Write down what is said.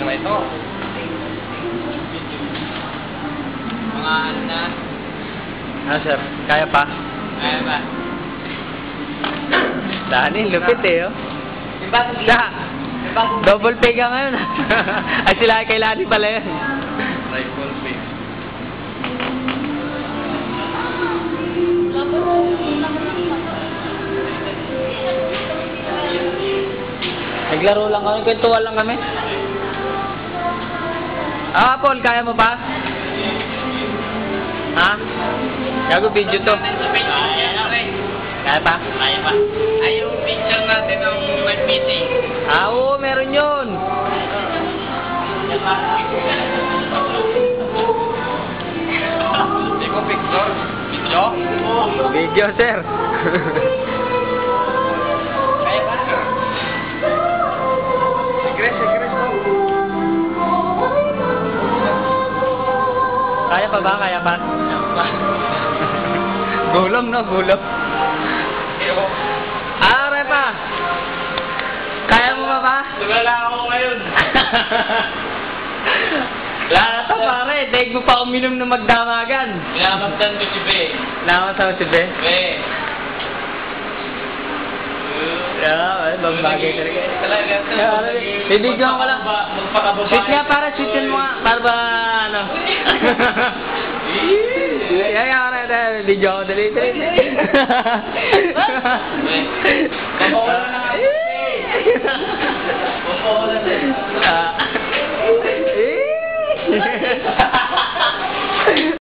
ba ito? Mga ano na? Ah, sir. Kaya pa? Kaya ba? Dani, lupit eh, oh. Diba? Double pay ka ngayon. Ay, sila kay Lani pala yun. Rifle pay. Naglaro lang kami, kwentuhan lang kami. Ah, Paul, kaya mo pa? Ha? Gago video to. Kaya pa? Kaya pa. Ay, yung picture natin ng live meeting. Ah, oo, meron yun. Hindi ko picture. Video? Video, sir. Kaya pa? Sigres mo. Kaya pa ba? Kaya pa? Gulong, no? Gulong. Ah, kaya pa? Kaya mo ba? Tulala ako ngayon. Lala to, pare. Daig mo pa uminom na magdamagan. Pinamagdan ko si Be. Laman sa si Be. Be. Yeah, bang bagay talaga. Talaga. Bibigyan ko lang. Magpakababae. Sweet nga, para sweetin mo nga. Para ba, ano? Kaya, video ko dali. Papawalan na nga. Papawalan na.